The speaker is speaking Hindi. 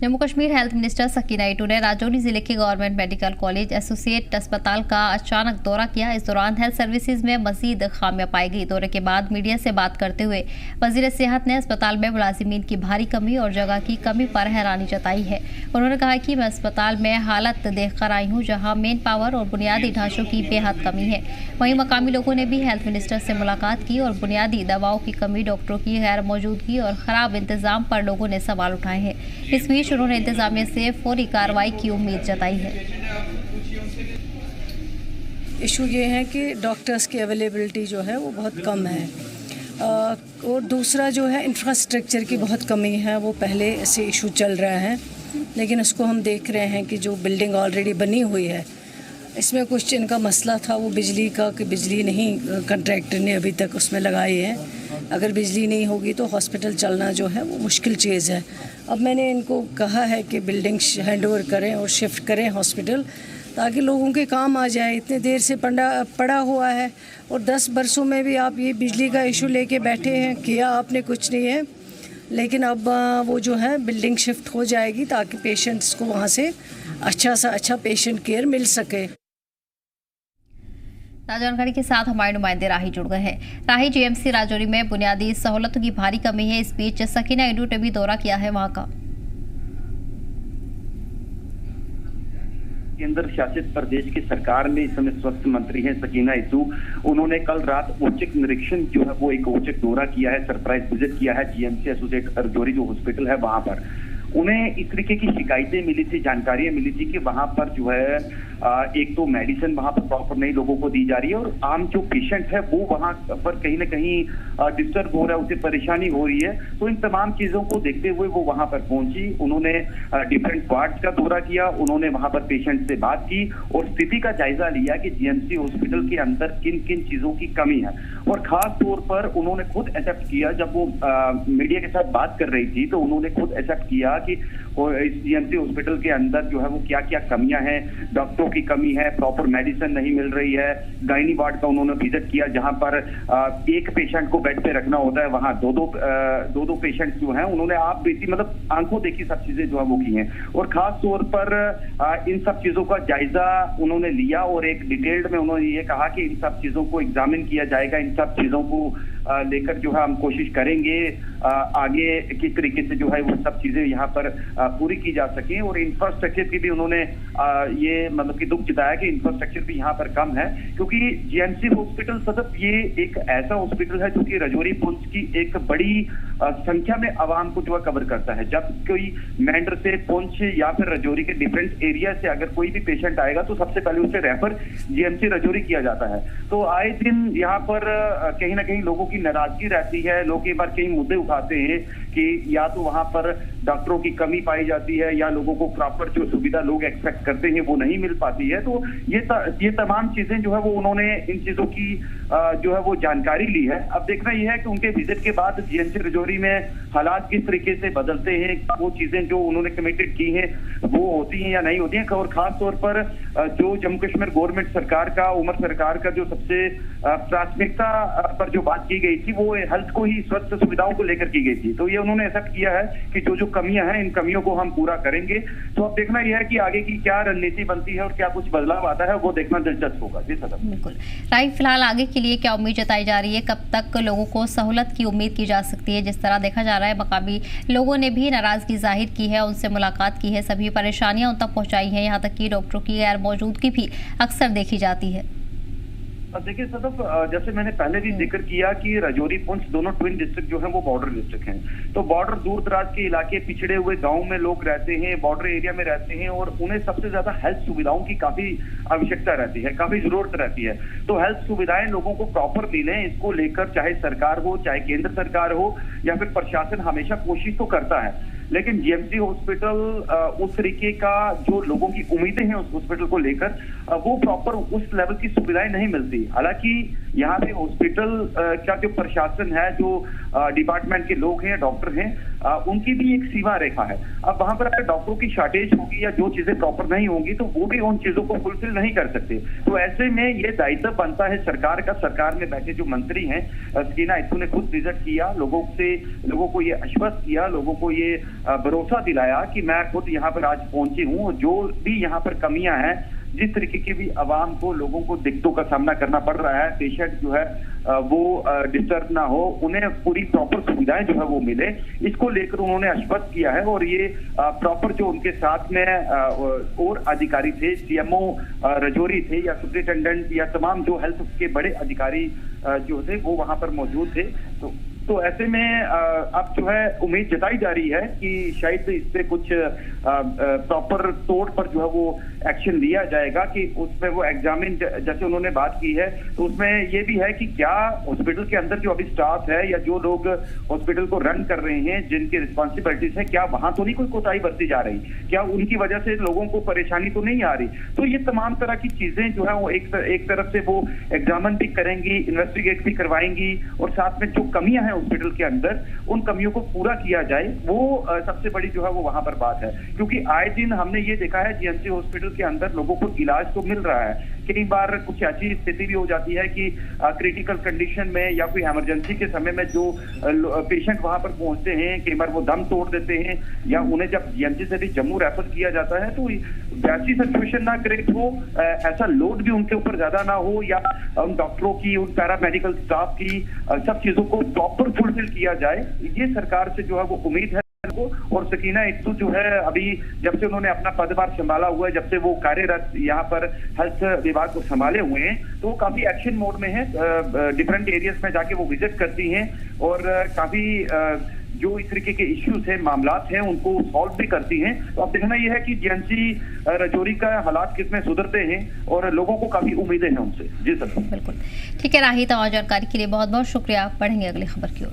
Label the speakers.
Speaker 1: जम्मू कश्मीर हेल्थ मिनिस्टर सकीना इटू ने राजौरी जिले के गवर्नमेंट मेडिकल कॉलेज एसोसिएट अस्पताल का अचानक दौरा किया। इस दौरान हेल्थ सर्विसेज में मजीद खामियां पाई गई। दौरे के बाद मीडिया से बात करते हुए वजीर सेहत ने अस्पताल में मुलाजिमीन की भारी कमी और जगह की कमी पर हैरानी जताई है। उन्होंने कहा कि मैं अस्पताल में हालत देख कर आई हूँ जहाँ मेन पावर और बुनियादी ढांचों की बेहद कमी है। वहीं मकामी लोगों ने भी हेल्थ मिनिस्टर से मुलाकात की और बुनियादी दवाओं की कमी, डॉक्टरों की गैर मौजूदगी और खराब इंतजाम पर लोगों ने सवाल उठाए हैं। इस बीच उन्होंने इंतजामिया से फौरी कार्रवाई की उम्मीद जताई है।
Speaker 2: इशू ये है कि डॉक्टर्स की अवेलेबिलिटी जो है वो बहुत कम है और दूसरा जो है इंफ्रास्ट्रक्चर की बहुत कमी है। वो पहले से इशू चल रहा है, लेकिन उसको हम देख रहे हैं कि जो बिल्डिंग ऑलरेडी बनी हुई है इसमें कुछ इनका मसला था वो बिजली का, कि बिजली नहीं कॉन्ट्रैक्टर ने अभी तक उसमें लगाई है। अगर बिजली नहीं होगी तो हॉस्पिटल चलना जो है वो मुश्किल चीज़ है। अब मैंने इनको कहा है कि बिल्डिंग हैंडओवर करें और शिफ्ट करें हॉस्पिटल, ताकि लोगों के काम आ जाए। इतने देर से पड़ा हुआ है और 10 बरसों में भी आप ये बिजली का इशू लेके बैठे हैं, किया आपने कुछ नहीं है। लेकिन अब वो जो है बिल्डिंग शिफ्ट हो जाएगी ताकि पेशेंट्स को वहाँ से अच्छा सा अच्छा पेशेंट केयर मिल सके।
Speaker 1: जानकारी के साथ हमारे नुमाइंदे राही जुड़ गए हैं। राही, जीएमसी राजौरी में बुनियादी सहूलतों की भारी कमी है। इस बीच सकीना इटू ने भी दौरा किया है वहां का।
Speaker 3: केंद्र शासित प्रदेश की सरकार में इस समय स्वास्थ्य मंत्री हैं सकीना इटू। उन्होंने कल रात औचक निरीक्षण जो है वो एक औचक दौरा किया है, सरप्राइज विजिट किया है जीएमसी एसोसिएट राजौरी जो हॉस्पिटल है वहां पर। उन्हें इस तरीके की शिकायतें मिली थी, जानकारियां मिली थी कि वहां पर जो है एक तो मेडिसिन वहां पर प्रॉपर नहीं लोगों को दी जा रही है और आम जो पेशेंट है वो वहां पर कहीं ना कहीं डिस्टर्ब हो रहा है, उसे परेशानी हो रही है। तो इन तमाम चीजों को देखते हुए वो वहां पर पहुंची। उन्होंने डिफरेंट वार्ड्स का दौरा किया, उन्होंने वहां पर पेशेंट से बात की और स्थिति का जायजा लिया कि जीएमसी हॉस्पिटल के अंदर किन किन चीजों की कमी है। और खास तौर पर उन्होंने खुद एक्सेप्ट किया, जब वो मीडिया के साथ बात कर रही थी तो उन्होंने खुद एक्सेप्ट किया कि इस जीएमसी हॉस्पिटल के अंदर जो है वो क्या क्या कमियां हैं। डॉक्टरों की कमी है, प्रॉपर मेडिसिन नहीं मिल रही है। गायनी वार्ड का उन्होंने विजिट किया जहां पर एक पेशेंट को बेड पे रखना होता है, वहां दो पेशेंट जो हैं उन्होंने आप बेटी मतलब आंखों देखी सब चीजें जो है वो की हैं। और खास तौर पर इन सब चीजों का जायजा उन्होंने लिया और एक डिटेल्ड में उन्होंने ये कहा कि इन सब चीजों को एग्जामिन किया जाएगा। इन सब चीजों को लेकर जो है हम कोशिश करेंगे आगे किस तरीके से जो है वो सब चीजें यहाँ पर पूरी की जा सके। और इंफ्रास्ट्रक्चर की भी उन्होंने ये मतलब कि दुख जताया कि इंफ्रास्ट्रक्चर भी यहाँ पर कम है, क्योंकि जीएमसी हॉस्पिटल सतत ये एक ऐसा हॉस्पिटल है जो कि राजौरी पुंछ की एक बड़ी संख्या में आवाम को जो है कवर करता है। जब कोई मेंढर से पुंछ या फिर राजौरी के डिफरेंट एरिया से अगर कोई भी पेशेंट आएगा तो सबसे पहले उसे रेफर जीएमसी राजौरी किया जाता है। तो आए दिन यहाँ पर कहीं ना कहीं लोगों की नाराजगी रहती है। लोग एक बार कई मुद्दे उठाते हैं कि या तो वहां पर डॉक्टरों की कमी पाई जाती है या लोगों को प्रॉपर जो सुविधा लोग एक्सपेक्ट करते हैं वो नहीं मिल पाती है। तो ये तमाम चीजें जो है वो उन्होंने इन चीजों की जो है वो जानकारी ली है। अब देखना यह है कि उनके विजिट के बाद जीएमसी राजौरी में हालात किस तरीके से बदलते हैं, वो चीजें जो उन्होंने कमिटेड की हैं वो होती हैं या नहीं होती हैं। और खास तौर पर जो जम्मू कश्मीर गवर्नमेंट सरकार का, उमर सरकार का जो सबसे प्राथमिकता पर जो बात की गई थी वो हेल्थ को ही, स्वास्थ्य सुविधाओं को लेकर की गई थी। तो ये उन्होंने एक्सेप्ट किया है कि जो कमियां हैं इन कमियों को हम पूरा करेंगे। तो अब देखना यह है कि आगे की क्या रणनीति बनती है और क्या कुछ बदलाव आता है, वो देखना दिलचस्प होगा। जी सर,
Speaker 1: बिल्कुल राइट। फिलहाल आगे के लिए क्या उम्मीद जताई जा रही है, कब तक लोगों को सहूलत की उम्मीद की जा सकती है? जिस तरह देखा जा रहा है मकामी लोगों ने भी नाराजगी जाहिर की है, उनसे मुलाकात की है, सभी परेशानियां उन तक पहुंचाई हैं, यहाँ तक कि डॉक्टरों की गैर मौजूदगी भी अक्सर देखी जाती है।
Speaker 3: देखिए सदफ, जैसे मैंने पहले भी जिक्र किया कि राजौरी पुंछ दोनों ट्विन डिस्ट्रिक्ट जो है वो बॉर्डर डिस्ट्रिक्ट हैं। तो बॉर्डर दूर दराज के इलाके, पिछड़े हुए गांव में लोग रहते हैं, बॉर्डर एरिया में रहते हैं और उन्हें सबसे ज्यादा हेल्थ सुविधाओं की काफी आवश्यकता रहती है, काफी जरूरत रहती है। तो हेल्थ सुविधाएं लोगों को प्रॉपर मिलें, इसको लेकर चाहे सरकार हो, चाहे केंद्र सरकार हो या फिर प्रशासन हमेशा कोशिश तो करता है। लेकिन जीएमसी हॉस्पिटल उस तरीके का जो लोगों की उम्मीदें हैं उस हॉस्पिटल को लेकर वो प्रॉपर उस लेवल की सुविधाएं नहीं मिलती। हालांकि यहाँ पे हॉस्पिटल का जो प्रशासन है, जो डिपार्टमेंट के लोग हैं, डॉक्टर हैं, उनकी भी एक सीमा रेखा है। अब वहां पर अगर डॉक्टरों की शॉर्टेज होगी या जो चीजें प्रॉपर नहीं होंगी तो वो भी उन चीजों को फुलफिल नहीं कर सकते। तो ऐसे में ये दायित्व बनता है सरकार का। सरकार में बैठे जो मंत्री हैं, सकीना इत्तू ने खुद विजिट किया, लोगों को ये आश्वस्त किया, लोगों को ये भरोसा दिलाया कि मैं खुद यहाँ पर आज पहुंची हूँ, जो भी यहाँ पर कमियां हैं, जिस तरीके की भी आवाम को, लोगों को दिक्कतों का सामना करना पड़ रहा है, पेशेंट जो है वो डिस्टर्ब ना हो, उन्हें पूरी प्रॉपर सुविधाएं जो है वो मिले, इसको लेकर उन्होंने आश्वस्त किया है। और ये प्रॉपर जो उनके साथ में और अधिकारी थे, सीएमओ राजौरी थे या सुपरिटेंडेंट या तमाम जो हेल्थ के बड़े अधिकारी जो थे वो वहां पर मौजूद थे। तो ऐसे में अब जो है उम्मीद जताई जा रही है कि शायद इस पे कुछ प्रॉपर तौर पर जो है वो एक्शन लिया जाएगा कि उसमें वो एग्जामिन, जैसे उन्होंने बात की है, तो उसमें ये भी है कि क्या हॉस्पिटल के अंदर जो अभी स्टाफ है या जो लोग हॉस्पिटल को रन कर रहे हैं, जिनकी रिस्पॉन्सिबिलिटीज है, क्या वहां तो नहीं कोई कोताही बरती जा रही, क्या उनकी वजह से लोगों को परेशानी तो नहीं आ रही। तो ये तमाम तरह की चीजें जो है वो एक तरफ से वो एग्जामिन भी करेंगी, इन्वेस्टिगेट भी करवाएंगी, और साथ में जो कमियां हैं हॉस्पिटल के अंदर, उन कमियों को पूरा किया जाए, वो सबसे बड़ी जो है वो वहां पर बात है। क्योंकि आए दिन हमने ये देखा है जीएमसी हॉस्पिटल के अंदर लोगों को इलाज तो मिल रहा है, कई बार कुछ ऐसी स्थिति भी हो जाती है कि क्रिटिकल कंडीशन में या कोई इमरजेंसी के समय में जो पेशेंट वहां पर पहुंचते हैं, कई बार वो दम तोड़ देते हैं, या उन्हें जब जीएमसी से भी जम्मू रेफर किया जाता है तो वैसी सिचुएशन ना क्रिएट हो, ऐसा लोड भी उनके ऊपर ज्यादा ना हो, या उन डॉक्टरों की, उन पैरामेडिकल स्टाफ की सब चीजों को प्रॉपर फुलफिल किया जाए, ये सरकार से जो है वो उम्मीद है। और सकीना इत्तू जो है अभी जब से उन्होंने अपना पदभार संभाला हुआ है, जब से वो कार्यरत यहाँ पर हेल्थ विभाग को संभाले हुए हैं, तो वो काफी एक्शन मोड में है, डिफरेंट एरियाज में जाके वो विजिट करती हैं और काफी जो इस तरीके के इश्यूज हैं, मामलात हैं, उनको सॉल्व भी करती हैं। तो अब देखना यह है कि जीएमसी राजौरी का हालात कितने सुधरते हैं, और लोगों को काफी उम्मीदें हैं उनसे। जी सर,
Speaker 1: बिल्कुल ठीक है राही, तमाम जानकारी के लिए बहुत बहुत शुक्रिया। बढ़ेंगे अगली खबर की ओर।